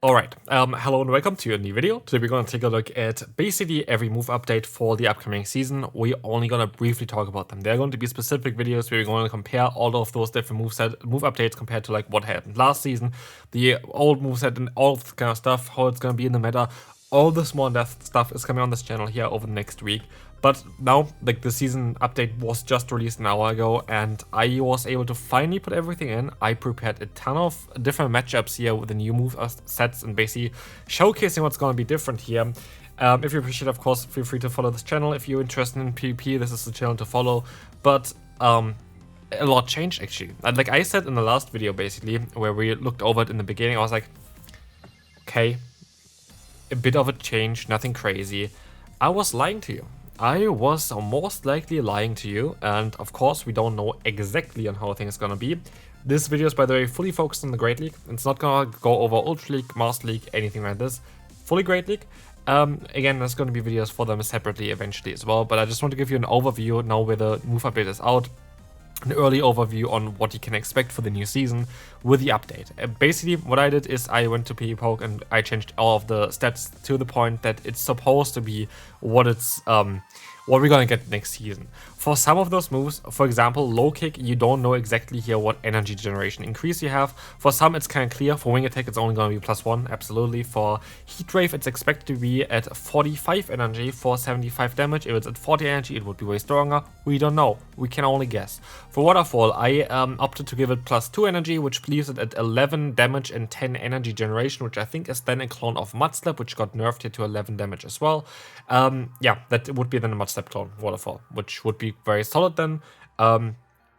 Alright, hello and welcome to a new video. Today we're going to take a look at basically every move update for the upcoming season. We're only going to briefly talk about them. They're going to be specific videos where we're going to compare all of those different move updates compared to like what happened last seaseason, the old moveset and all of this kind of stuff, how it's going to be in the meta. All the small death stuff is coming on this channel here over the next week. But now, like, the season update was just released an hour ago, and I was able to finally put everything in. I prepared a ton of different matchups here with the new move sets and basically showcasing what's going to be different here. If you appreciate it, of course, feel free to follow this channel. If you're interested in PvP, this is the channel to follow. But a lot changed, actually. Like I said in the last video, basically, where we looked over it in the beginning, I was like, okay, a bit of a change, nothing crazy. I was lying to you. I was most likely lying to you, and of course we don't know exactly on how things gonna be. This video is, by the way, fully focused on the Great League. It's not gonna go over Ultra League, Master League, anything like this. Fully Great League. Again, there's gonna be videos for them separately eventually as well, but I just want to give you an overview now where the move update is out. An early overview on what you can expect for the new season with the update. Basically, what I did is I went to PvP and I changed all of the stats to the point that it's supposed to be what what we're gonna get next season. For some of those moves, for example, low kick, you don't know exactly here what energy generation increase you have. For some, it's kind of clear. For wing attack, it's only gonna be +1, absolutely. For heat wave, it's expected to be at 45 energy for 75 damage. If it's at 40 energy, it would be way stronger. We don't know. We can only guess. For Waterfall, I opted to give it +2 energy, which leaves it at 11 damage and 10 energy generation, which I think is then a clone of Mudslap, which got nerfed here to 11 damage as well. Yeah, that would be then a Mudslap clone, Waterfall, which would be very solid then.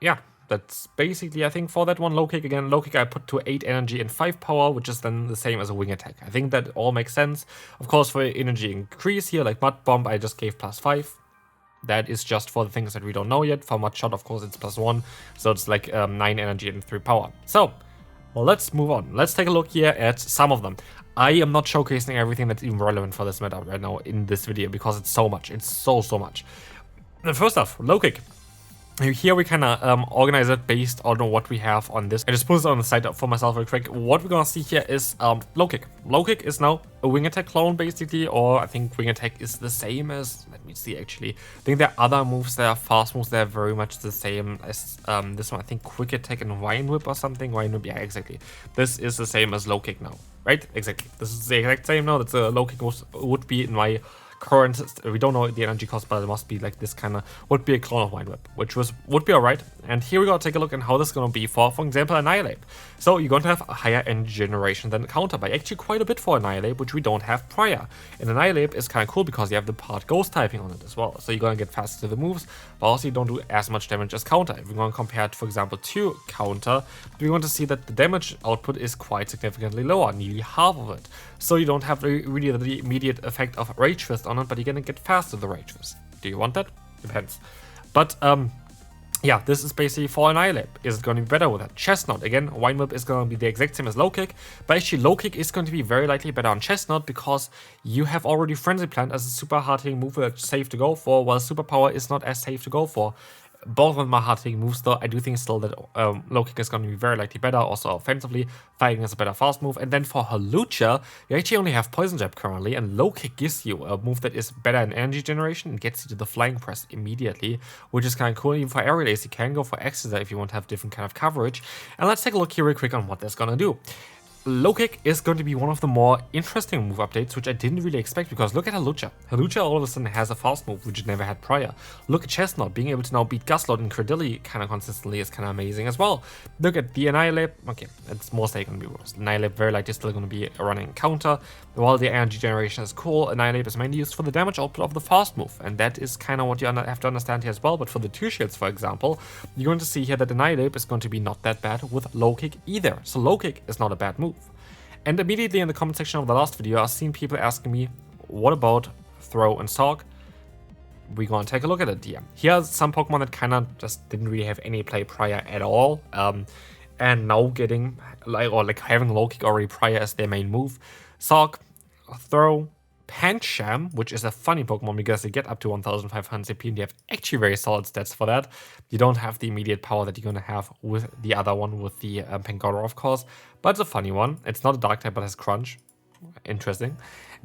Yeah, that's basically, I think, for that one. Low kick again. Low kick I put to 8 energy and 5 power, which is then the same as a wing attack. I think that all makes sense. Of course, for energy increase here, like Mud Bomb, I just gave +5. That is just for the things that we don't know yet. For Mud Shot, of course, it's +1. So it's like 9 energy and 3 power. So, well, let's move on. Let's take a look here at some of them. I am not showcasing everything that's even relevant for this meta right now in this video because it's so much. It's so much. First off, low kick. Here we kind of organize it based on what we have on this. I just put it on the side for myself real quick. What we're gonna see here is low kick. Low kick is now a wing attack clone basically, or I think wing attack is the same as, let me see actually. I think there are other moves, there are fast moves, they're very much the same as this one. I think quick attack and vine whip or something. Vine whip, yeah, exactly. This is the same as low kick now, right? Exactly. This is the exact same now. That's a low kick would be in my current, we don't know the energy cost, but it must be like this kind of, would be a clone of Vine Whip, which would be alright. And here we go, take a look at how this is going to be for example, Annihilate. So you're going to have a higher energy generation than Counter by actually quite a bit for Annihilate, which we don't have prior. And Annihilate is kind of cool because you have the part Ghost typing on it as well. So you're going to get faster to the moves, but also you don't do as much damage as Counter. If we're going to compare it, for example, to Counter, we're going to see that the damage output is quite significantly lower, nearly half of it. So you don't have really the immediate effect of Rage Fist on it, but you're going to get faster the Rage Fist. Do you want that? Depends. But yeah, this is basically for Annihilate. Is it going to be better with that? Chestnut, again, Vine Whip is going to be the exact same as Low Kick, but actually Low Kick is going to be very likely better on Chestnut because you have already Frenzy Plant as a super hard-hitting move that's safe to go for, while Superpower is not as safe to go for. Both of them are hard-hitting moves, though. I do think still that Low Kick is going to be very likely better, also offensively. Fighting is a better fast move. And then for Hawlucha, you actually only have Poison Jab currently, and Low Kick gives you a move that is better in energy generation and gets you to the Flying Press immediately, which is kind of cool. Even for Aerial Ace, you can go for Exeter if you want to have different kind of coverage. And let's take a look here real quick on what that's going to do. Low kick is going to be one of the more interesting move updates, which I didn't really expect, because look at Hawlucha. Hawlucha all of a sudden has a fast move, which it never had prior. Look at Chestnut, being able to now beat Gustlord and Credilli kind of consistently is kind of amazing as well. Look at the Annihilate, okay, it's most likely going to be worse. Annihilate very likely still going to be a running counter. While the energy generation is cool, Annihilate is mainly used for the damage output of the fast move, and that is kind of what you have to understand here as well. But for the 2 shields, for example, you're going to see here that Annihilate is going to be not that bad with Low Kick either. So Low Kick is not a bad move. And immediately in the comment section of the last video, I've seen people asking me, what about Throw and Stalk? We're going to take a look at it here. Here are some Pokemon that kind of just didn't really have any play prior at all. And now getting, like having Low Kick already prior as their main move. Stalk, Throw, Pancham, which is a funny Pokemon because they get up to 1500 CP and they have actually very solid stats for that. You don't have the immediate power that you're going to have with the other one, with the Pangoro, of course, but it's a funny one. It's not a Dark type, but has Crunch. Interesting.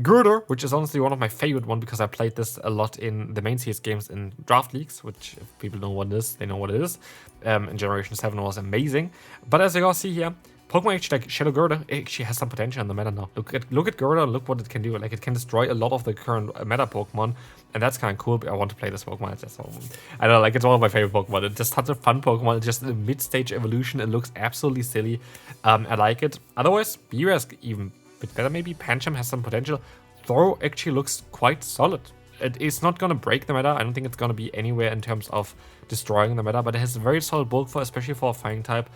Girder, which is honestly one of my favorite ones because I played this a lot in the main CS games in draft leagues, which if people know what it is, they know what it is. In Generation 7 was amazing. But as you all see here, Pokemon actually like Shadow Girder actually has some potential in the meta now. Look at Girder and look what it can do. Like it can destroy a lot of the current meta Pokemon, and that's kind of cool. I want to play this Pokemon. It's just, I don't know, like it's one of my favorite Pokemon. It's just such a fun Pokemon. It's just a mid-stage evolution. It looks absolutely silly. I like it. Otherwise, Beerus is even a bit better maybe. Pancham has some potential. Thor actually looks quite solid. It is not gonna break the meta. I don't think it's gonna be anywhere in terms of destroying the meta, but it has a very solid bulk for, especially for a fighting type.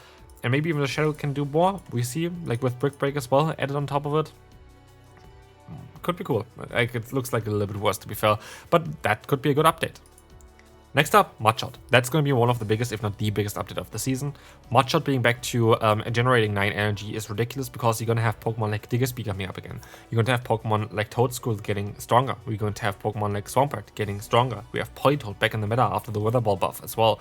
And maybe even the Shadow can do more. We see, like with Brick Break as well, added on top of it. Could be cool. Like it looks like a little bit worse to be fair, but that could be a good update. Next up, Mudshot. That's going to be one of the biggest, if not the biggest update of the season. Mudshot being back to generating 9 energy is ridiculous because you're going to have Pokemon like Diggersby coming up again. You're going to have Pokemon like Toedscool getting stronger. We're going to have Pokemon like Swampert getting stronger. We have Politoed back in the meta after the Weather Ball buff as well.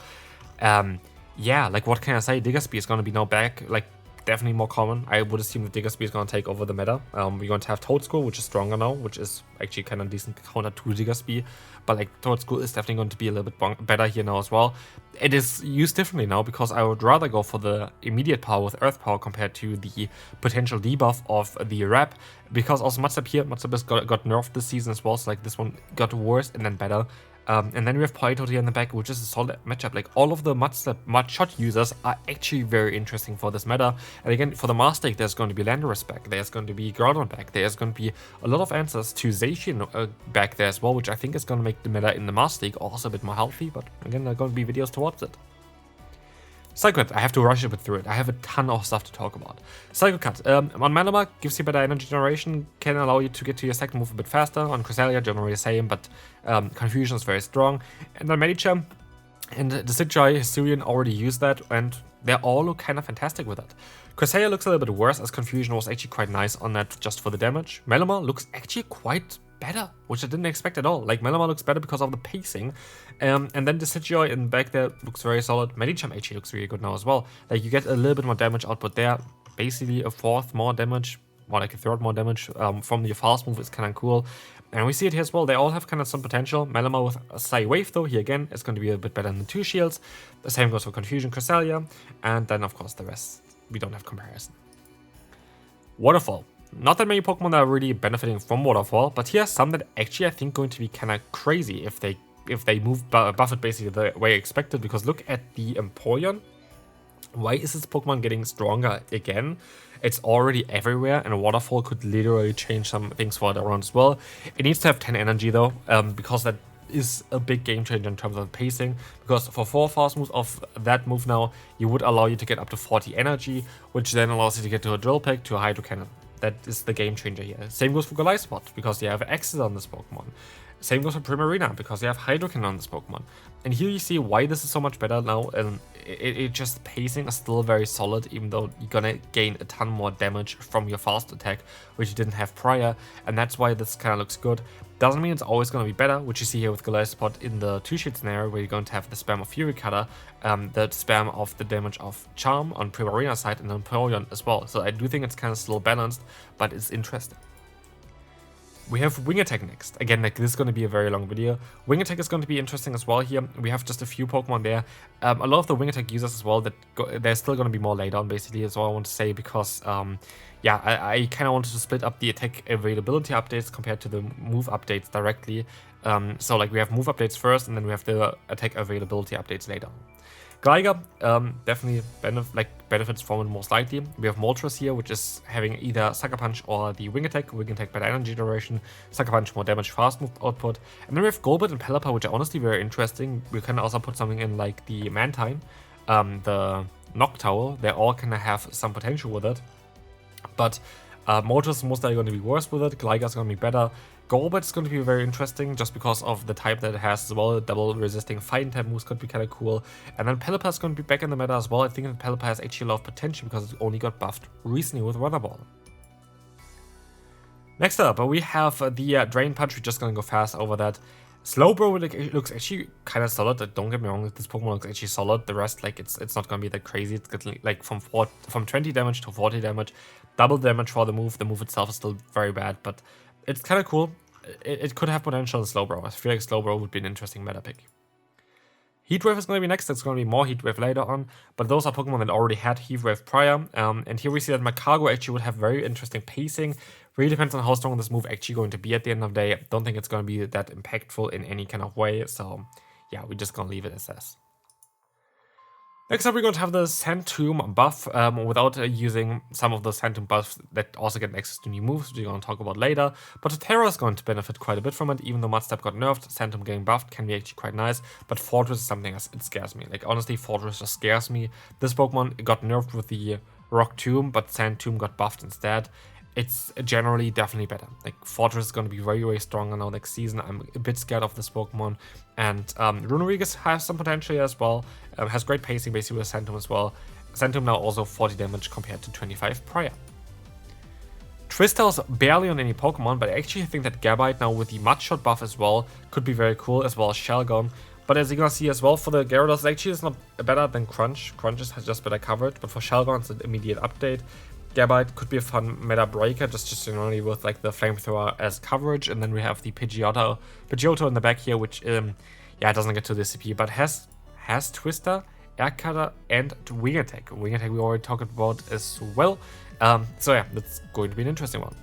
Yeah, like what can I say? Diggersby is going to be now back, like definitely more common. I would assume that Diggersby is going to take over the meta. We're going to have Toedscool, which is stronger now, which is actually kind of decent counter to Diggersby. But like Toedscool is definitely going to be a little bit better here now as well. It is used differently now because I would rather go for the immediate power with Earth Power compared to the potential debuff of the Wrap. Because also Mudslap here, Mudslap got nerfed this season as well, so like this one got worse and then better. And then we have Politoed here in the back, which is a solid matchup. Like all of the Mudshot users are actually very interesting for this meta. And again, for the Master League, there's going to be Landorus back, there's going to be Groudon back, there's going to be a lot of answers to Zacian back there as well, which I think is going to make the meta in the Master League also a bit more healthy. But again, there are going to be videos towards it. Psycho Cut, I have to rush a bit through it. I have a ton of stuff to talk about. Psycho Cut, on Malamar, gives you better energy generation, can allow you to get to your second move a bit faster. On Cresselia, generally the same, but Confusion is very strong. And then Medicham and the Sidjai Hisuian already use that, and they all look kind of fantastic with it. Cresselia looks a little bit worse, as Confusion was actually quite nice on that just for the damage. Malamar looks actually quite better, which I didn't expect at all. Like Malamar looks better because of the pacing, and then the Sidjoy in the back there looks very solid. Medicham actually looks really good now as well. Like you get a little bit more damage output there, basically a fourth more damage, more like a third more damage from your fast move is kind of cool. And we see it here as well. They all have kind of some potential. Malamar with a Psy Wave though, here again is going to be a bit better than the 2 shields. The same goes for Confusion, Cresselia, and then of course the rest we don't have comparison. Waterfall. Not that many Pokemon that are really benefiting from Waterfall, but here are some that actually I think going to be kind of crazy if they buff it basically the way expected. Because look at the Empoleon. Why is this Pokemon getting stronger again? It's already everywhere, and Waterfall could literally change some things for it around as well. It needs to have 10 energy though, because that is a big game changer in terms of pacing. Because for 4 fast moves of that move now, you would allow you to get up to 40 energy, which then allows you to get to a Drill Peck, to a Hydro Cannon. That is the game changer here. Same goes for Goliathspot, because you have Access on this Pokemon. Same goes for Primarina, because you have Hydro Cannon on this Pokemon. And here you see why this is so much better now, and it just pacing is still very solid, even though you're gonna gain a ton more damage from your fast attack, which you didn't have prior, and that's why this kind of looks good. Doesn't mean it's always going to be better, which you see here with Goliathspot in the 2-shield scenario, where you're going to have the spam of Fury Cutter, the spam of the damage of Charm on Primarina side, and then Empoleon as well. So I do think it's kind of still balanced, but it's interesting. We have Wing Attack next. Again, like this is going to be a very long video. Wing Attack is going to be interesting as well here. We have just a few Pokemon there. A lot of the Wing Attack users as well, that they're still going to be more laid on basically, is all I want to say, because yeah, I kind of wanted to split up the attack availability updates compared to the move updates directly. So like we have move updates first, and then we have the attack availability updates later. Gligar definitely benefits from it most likely. We have Moltres here, which is having either Sucker Punch or the Wing Attack better energy generation, Sucker Punch more damage fast move output. And then we have Golbat and Pelipper, which are honestly very interesting. We can also put something in like the Mantine, the Noctowl. They all kind of have some potential with it. But Moltres is most likely going to be worse with it. Gligar is going to be better. Golbat is going to be very interesting just because of the type that it has as well. Double resisting fighting type moves could be kind of cool. And then Pelipper is going to be back in the meta as well. I think that Pelipper has actually a lot of potential because it only got buffed recently with Weather Ball. Next up, we have the Drain Punch. We're just going to go fast over that. Slowbro looks actually kind of solid. Don't get me wrong, this Pokemon looks actually solid. The rest, like, it's not gonna be that crazy. It's getting like from 20 damage to 40 damage, double damage for the move. The move itself is still very bad, but it's kind of cool. It could have potential in Slowbro. I feel like Slowbro would be an interesting meta pick. Heatwave is going to be next. There's going to be more Heatwave later on, but those are Pokemon that already had Heatwave prior. And here we see that Macago actually would have very interesting pacing. Really depends on how strong this move actually going to be at the end of the day. I don't think it's going to be that impactful in any kind of way. So yeah, we're just going to leave it as this. Next up, we're going to have the Sand Tomb buff without using some of the Sand Tomb buffs that also get access to new moves, which we're going to talk about later. But Terra is going to benefit quite a bit from it, even though Mudstep got nerfed. Sand Tomb getting buffed can be actually quite nice, but Fortress is something that it scares me. Like, honestly, Fortress just scares me. This Pokemon got nerfed with the Rock Tomb, but Sand Tomb got buffed instead. It's generally definitely better. Like, Fortress is going to be very, very strong now next season. I'm a bit scared of this Pokemon. And Runerigus has some potential as well. Has great pacing basically with Sand Tomb as well. Sand Tomb now also 40 damage compared to 25 prior. Twister's barely on any Pokemon, but I actually think that Gabite now with the Mudshot buff as well could be very cool, as well as Shelgon. But as you're gonna see as well, for the Gyarados, actually it's not better than Crunch. Crunch has just better coverage, but for Shelgon it's an immediate update. Gabite could be a fun meta breaker, just generally with like the Flamethrower as coverage, and then we have the Pidgeotto in the back here, which yeah, it doesn't get to the CP, but has Twister, Air Cutter, and Wing Attack. Wing Attack we already talked about as well. So yeah, that's going to be an interesting one.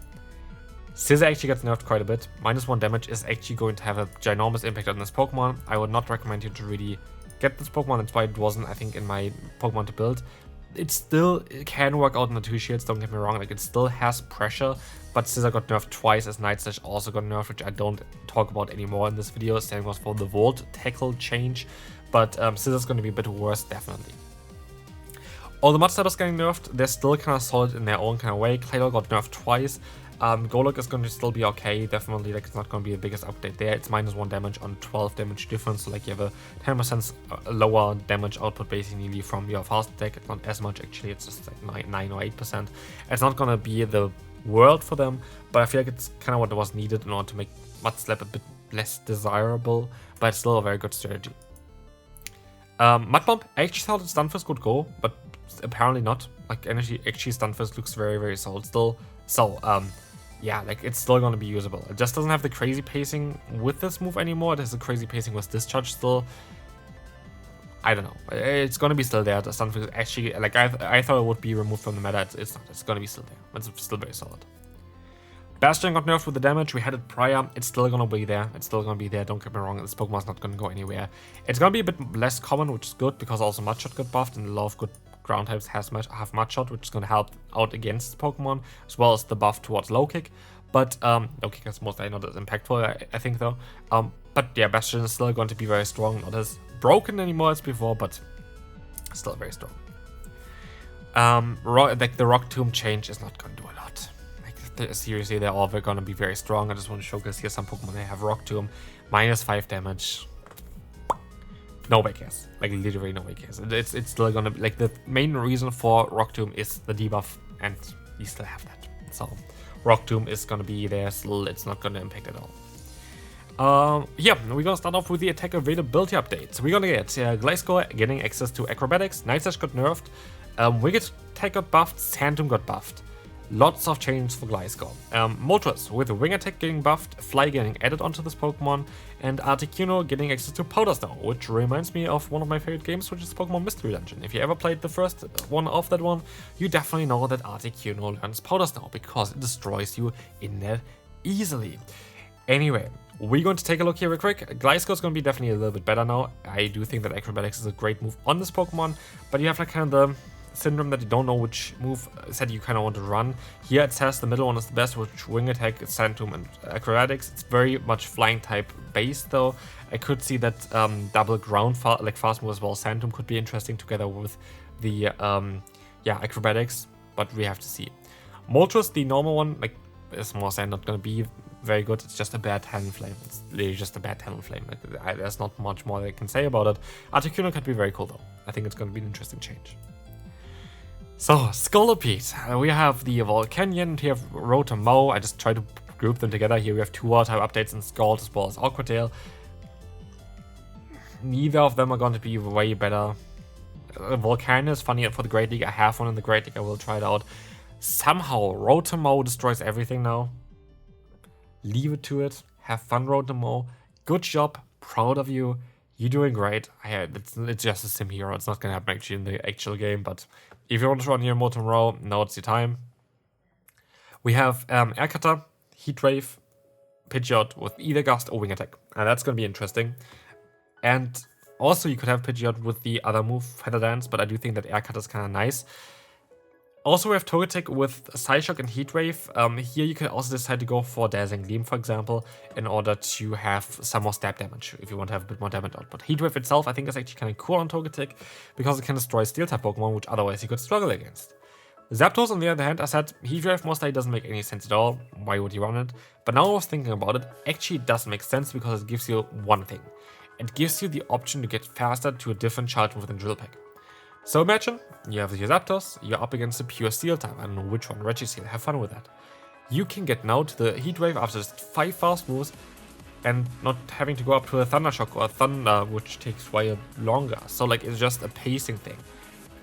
Scizor actually gets nerfed quite a bit. -1 damage is actually going to have a ginormous impact on this Pokemon. I would not recommend you to really get this Pokemon. That's why it wasn't, I think, in my Pokemon to build. It can work out in the 2 shields, don't get me wrong, like it still has pressure, but Scizor got nerfed twice as Night Slash also got nerfed, which I don't talk about anymore in this video. Same goes for the Volt tackle change, but Scissor's going to be a bit worse, definitely. All the Mud starters getting nerfed, they're still kind of solid in their own kind of way. Claydol got nerfed twice. Golok is going to still be okay, definitely, like it's not going to be the biggest update there. It's -1 damage on 12 damage difference, so like you have a 10% lower damage output basically from your fast attack. It's not as much actually, it's just like 9 or 8%. It's not going to be the world for them, but I feel like it's kind of what was needed in order to make Mudslap a bit less desirable, but it's still a very good strategy. Mudbomb, I actually thought Stunfisk would go, but apparently not. Like actually Stunfisk looks very, very solid still. So, yeah, like it's still going to be usable. It just doesn't have the crazy pacing with this move anymore. It has the crazy pacing with Discharge still. I don't know. It's going to be still there. The Stunfisk actually, like I thought it would be removed from the meta. It's not. It's going to be still there. It's still very solid. Bastion got nerfed with the damage. We had it prior. It's still going to be there. It's still going to be there. Don't get me wrong. This Pokemon's not going to go anywhere. It's going to be a bit less common, which is good because also Mudshot got buffed and a lot of good ground types have Mudshot, which is going to help out against Pokemon, as well as the buff towards Low Kick. But Low Kick is mostly not as impactful, I think, though. But yeah, Bastion is still going to be very strong. Not as broken anymore as before, but still very strong. Like the Rock Tomb change is not going to do a lot. Like seriously, they're all going to be very strong. I just want to showcase here some Pokemon that have Rock Tomb, -5 damage. Nobody cares. Like literally nobody cares. It's still gonna be like the main reason for Rock Tomb is the debuff, and you still have that. So Rock Tomb is gonna be there still. It's not gonna impact at all. Yeah, we're gonna start off with the attack availability updates. We're gonna get Gliscor getting access to acrobatics. Night Slash got nerfed. Wicked Attack got buffed. Sand Tomb got buffed. Lots of changes for Gliscor. Moltres with Wing Attack getting buffed, Fly getting added onto this Pokemon, and Articuno getting access to Powder Snow, which reminds me of one of my favorite games, which is Pokemon Mystery Dungeon. If you ever played the first one of that one, you definitely know that Articuno learns Powder Snow, because it destroys you in there easily. Anyway, we're going to take a look here real quick. Gliscor is going to be definitely a little bit better now. I do think that Acrobatics is a great move on this Pokemon, but you have like kind of the syndrome that you don't know which move set you kind of want to run. Here it says the middle one is the best, which Wing Attack, Sand Tomb, and Acrobatics. It's very much flying type based though. I could see that double ground fast move as well. Sand Tomb could be interesting together with the Acrobatics, but we have to see. Moltres, the normal one, like is more saying not going to be very good. It's just a bad Talonflame. It's literally just a bad Talonflame. Like, there's not much more they can say about it. Articuno could be very cool though. I think it's going to be an interesting change. So, Scolipede. We have the Volcanion, we have Rotom Mow. I just try to group them together. Here we have 2 water type updates in Scald as well as Aqua Tail. neither of them are going to be way better. Volcano is funny for the Great League. I have one in the Great League. I will try it out. Somehow, Rotom destroys everything now. Leave it to it. Have fun, Rotom. Good job. Proud of you. You're doing great. It's just a sim hero. It's not going to happen actually in the actual game. But if you want to run your Rotom, now it's your time. We have Air Cutter, Heat Wave, Pidgeot with either Gust or Wing Attack. And that's going to be interesting. And also you could have Pidgeot with the other move, Feather Dance, but I do think that Air Cutter is kind of nice. Also we have Togetic with Psyshock and Heat Wave. Here you can also decide to go for Dazzling Gleam, for example, in order to have some more stab damage, if you want to have a bit more damage output. Heat Wave itself I think is actually kind of cool on Togetic, because it can destroy Steel-type Pokemon, which otherwise you could struggle against. Zapdos, on the other hand, I said Heat Wave most likely doesn't make any sense at all. Why would you run it? But now I was thinking about it, actually it does make sense because it gives you one thing. It gives you the option to get faster to a different charge within Drill Peck. So imagine you have your Zapdos, you're up against a pure Steel type. I don't know which one, Registeel, have fun with that. You can get now to the Heat Wave after just 5 fast moves and not having to go up to a Thunder Shock or a Thunder, which takes way longer. So like it's just a pacing thing.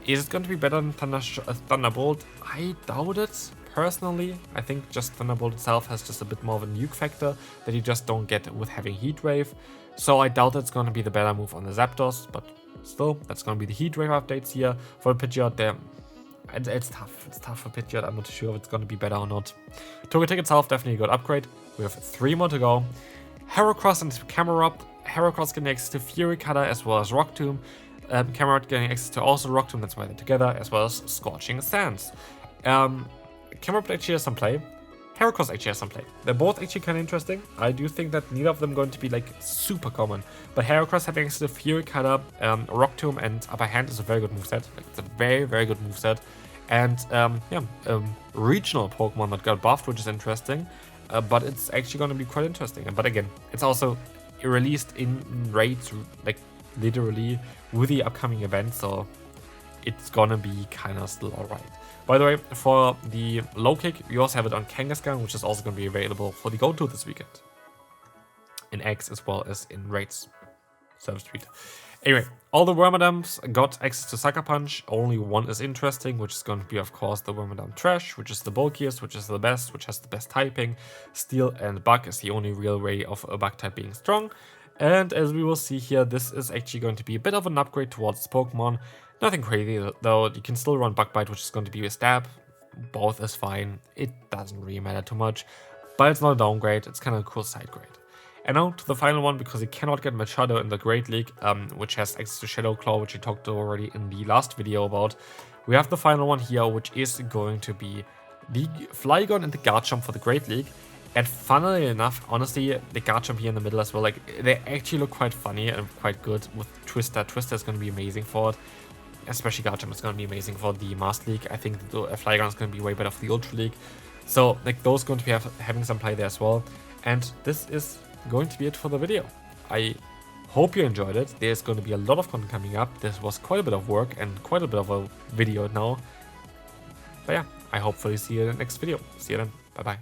Is it going to be better than Thunderbolt? I doubt it, personally. I think just Thunderbolt itself has just a bit more of a nuke factor that you just don't get with having Heat Wave. So I doubt it's going to be the better move on the Zapdos, but still, that's going to be the Heat Wave updates here. For Pidgeot, it's tough. It's tough for Pidgeot. I'm not sure if it's going to be better or not. Togetic itself, definitely a good upgrade. We have 3 more to go. Heracross and Camerupt. Heracross getting access to Fury Cutter as well as Rock Tomb. Camerupt getting access to also Rock Tomb, that's why they're together, as well as Scorching Sands. Camerupt actually has some play. Heracross actually has some play. They're both actually kind of interesting. I do think that neither of them going to be like super common. But Heracross having access to Fury Cutter, Rock Tomb, and Upper Hand is a very good moveset. Like, it's a very, very good moveset. And regional Pokemon that got buffed, which is interesting. But it's actually going to be quite interesting. But again, it's also released in raids, like literally with the upcoming event, so it's gonna be kind of still alright. By the way, for the low kick, we also have it on Kangaskhan, which is also gonna be available for the go-to this weekend in X as well as in raids. Service tweet. Anyway, all the Wormadams got access to Sucker Punch. Only one is interesting, which is going to be, of course, the Wormadam Trash, which is the bulkiest, which is the best, which has the best typing. Steel and Bug is the only real way of a Bug type being strong. And as we will see here, this is actually going to be a bit of an upgrade towards this Pokemon. Nothing crazy though, you can still run Bug Bite, which is going to be a stab. Both is fine, it doesn't really matter too much. But it's not a downgrade, it's kind of a cool side grade. And now to the final one, because you cannot get Machado in the Great League, which has access to Shadow Claw, which we talked already in the last video about. We have the final one here, which is going to be the Flygon and the Garchomp for the Great League. And funnily enough, honestly, the Garchomp here in the middle as well, like, they actually look quite funny and quite good with Twister. Twister is going to be amazing for it. Especially Garchomp is going to be amazing for the Master League. I think the Flygon is going to be way better for the Ultra League. So, like, those going to be having some play there as well. And this is going to be it for the video. I hope you enjoyed it. There's going to be a lot of content coming up. This was quite a bit of work and quite a bit of a video now. But yeah, I hopefully see you in the next video. See you then. Bye bye.